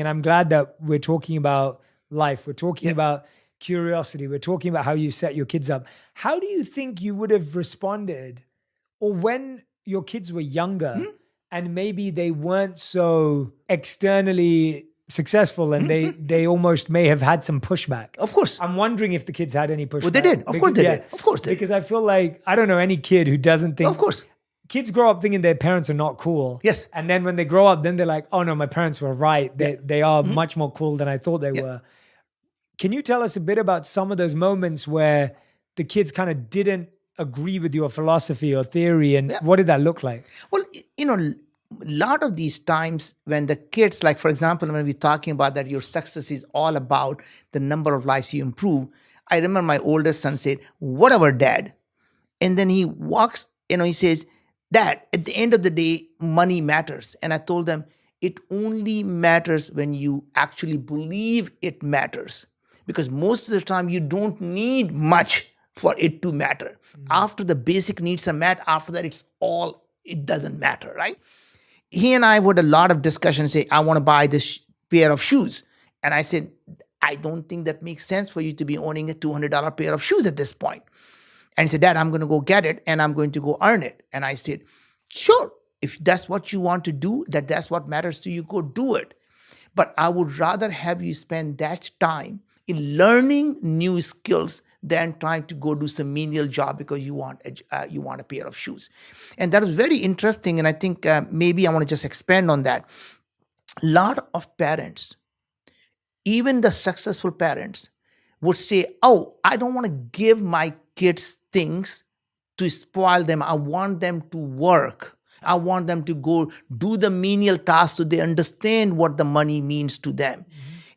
And I'm glad that we're talking about life. We're talking about curiosity. We're talking about how you set your kids up. How do you think you would have responded, or when your kids were younger and maybe they weren't so externally successful and they almost may have had some pushback? Of course. I'm wondering if the kids had any pushback. Well, they did. Of course they did. Of course they did. Because I feel like, I don't know any kid who doesn't think. Of course. Kids grow up thinking their parents are not cool. Yes. And then when they grow up, then they're like, oh no, my parents were right. They are much more cool than I thought they were. Can you tell us a bit about some of those moments where the kids kind of didn't agree with your philosophy or theory, and what did that look like? Well, a lot of these times when the kids, like for example, when we're talking about that your success is all about the number of lives you improve, I remember my oldest son said, whatever, Dad. And then he walks, he says, Dad, at the end of the day, money matters. And I told them, it only matters when you actually believe it matters. Because most of the time, you don't need much for it to matter. After the basic needs are met, after that, it doesn't matter, right? He and I would a lot of discussion say, I want to buy this pair of shoes. And I said, I don't think that makes sense for you to be owning a $200 pair of shoes at this point. And he said, Dad, I'm going to go get it and I'm going to go earn it. And I said, sure, if that's what you want to do, that's what matters to you, go do it. But I would rather have you spend that time in learning new skills than trying to go do some menial job because you want a pair of shoes. And that was very interesting. And I think maybe I want to just expand on that. A lot of parents, even the successful parents, would say, oh, I don't want to give my kids things to spoil them. I want them to work. I want them to go do the menial tasks so they understand what the money means to them.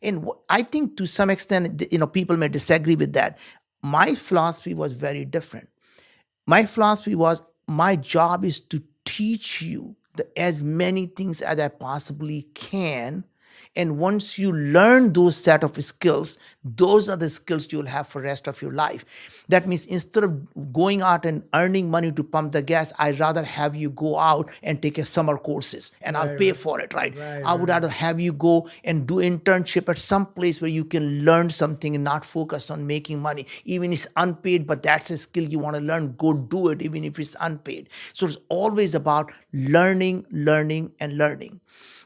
And I think to some extent, people may disagree with that. My philosophy was very different. My philosophy was, my job is to teach you as many things as I possibly can. And once you learn those set of skills, those are the skills you'll have for the rest of your life. That means instead of going out and earning money to pump the gas, I'd rather have you go out and take a summer courses and I'll pay for it, right? I would rather have you go and do internship at some place where you can learn something and not focus on making money. Even if it's unpaid, but that's a skill you want to learn, go do it, even if it's unpaid. So it's always about learning, and learning.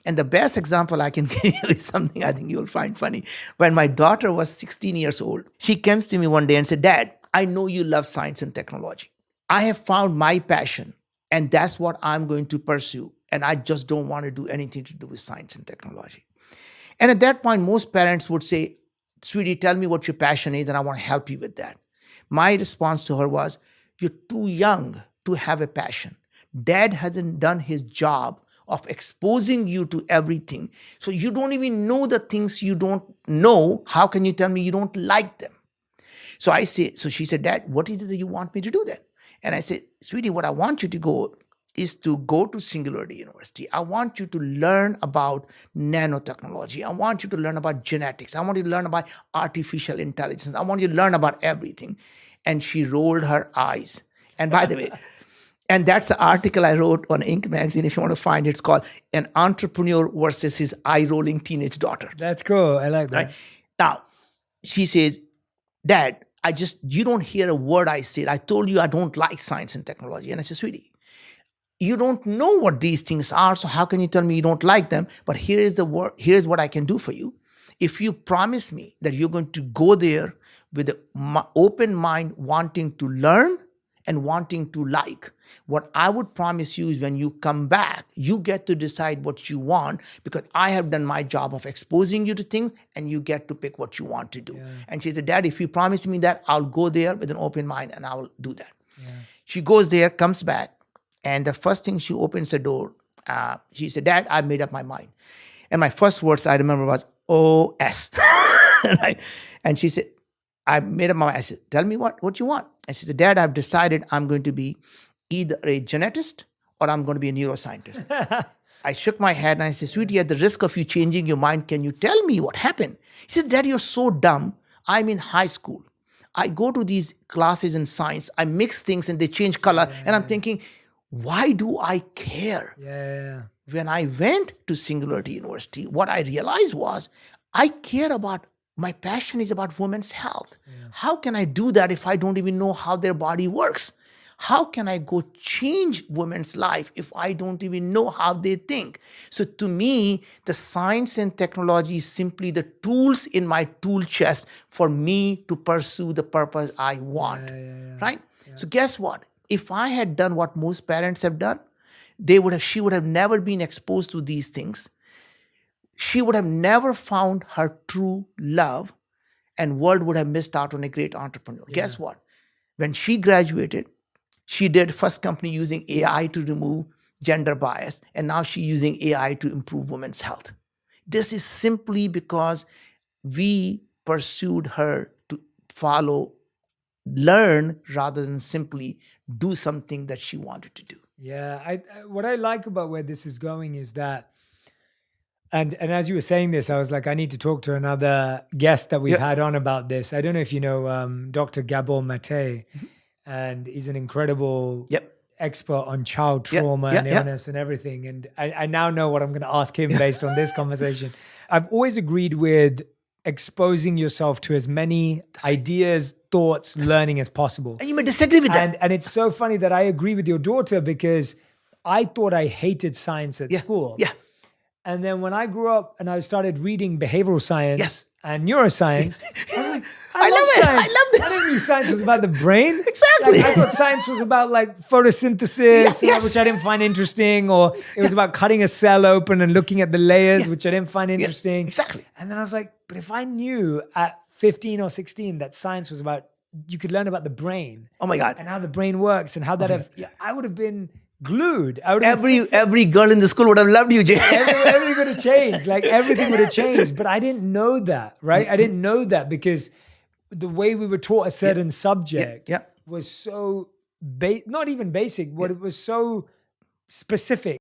And the best example I can give you is something I think you'll find funny. When my daughter was 16 years old, she comes to me one day and said, Dad, I know you love science and technology. I have found my passion, and that's what I'm going to pursue. And I just don't want to do anything to do with science and technology. And at that point, most parents would say, sweetie, tell me what your passion is, and I want to help you with that. My response to her was, you're too young to have a passion. Dad hasn't done his job of exposing you to everything. So you don't even know the things you don't know. How can you tell me you don't like them? So she said, Dad, what is it that you want me to do then? And I said, sweetie, what I want you to go is to go to Singularity University. I want you to learn about nanotechnology. I want you to learn about genetics. I want you to learn about artificial intelligence. I want you to learn about everything. And she rolled her eyes. And by the way, and that's the article I wrote on Inc. magazine, if you want to find it. It's called An Entrepreneur versus His Eye-Rolling Teenage Daughter. That's cool. I like that. Right? Now, she says, Dad, you don't hear a word I said. I told you I don't like science and technology. And I said, sweetie, you don't know what these things are, so how can you tell me you don't like them? But here's what I can do for you. If you promise me that you're going to go there with an open mind, wanting to learn and wanting to like, what I would promise you is when you come back, you get to decide what you want, because I have done my job of exposing you to things and you get to pick what you want to do. Yeah. And she said, Dad, if you promise me that, I'll go there with an open mind and I'll do that. Yeah. She goes there, comes back, and the first thing she opens the door, she said, Dad, I made up my mind. And my first words I remember was, OS. Right? And she said, I made up my mind. I said, tell me what you want. I said, Dad, I've decided I'm going to be either a geneticist or I'm going to be a neuroscientist. I shook my head and I said, sweetie, at the risk of you changing your mind, can you tell me what happened? He said, Dad, you're so dumb. I'm in high school. I go to these classes in science. I mix things and they change color. And I'm thinking, why do I care? when I went to Singularity University, what I realized was I care about, my passion is about women's health. How can I do that if I don't even know how their body works? How can I go change women's life if I don't even know how they think? So to me, the science and technology is simply the tools in my tool chest for me to pursue the purpose I want, right? So guess what? If I had done what most parents have done, she would have never been exposed to these things. She would have never found her true love, and world would have missed out on a great entrepreneur. Guess what? When she graduated, she did first company using AI to remove gender bias, and now she's using AI to improve women's health. This is simply because we pursued her to follow, learn, rather than simply do something that she wanted to do. Yeah, what I like about where this is going is that, and as you were saying this, I was like, I need to talk to another guest that we've had on about this. I don't know if you know Dr. Gabor Mate, and he's an incredible expert on child trauma and illness and everything. And I now know what I'm going to ask him based on this conversation. I've always agreed with exposing yourself to as many ideas, thoughts, learning as possible. And you may disagree with that. And it's so funny that I agree with your daughter, because I thought I hated science at school. Yeah. And then when I grew up and I started reading behavioral science and neuroscience, I was like, I love it. science. I love this. I didn't know science was about the brain. Exactly. Like, I thought science was about like photosynthesis, which I didn't find interesting, or it was about cutting a cell open and looking at the layers, which I didn't find interesting. Exactly. And then I was like, but if I knew at 15 or 16 that science was about, you could learn about the brain. Oh my God. And how the brain works and how that, I would have been glued. Every girl in the school would have loved you, Jay. Everything would have changed. Like everything would have changed. But I didn't know that, right? I didn't know that because the way we were taught a certain subject was so, not even basic, but it was so specific.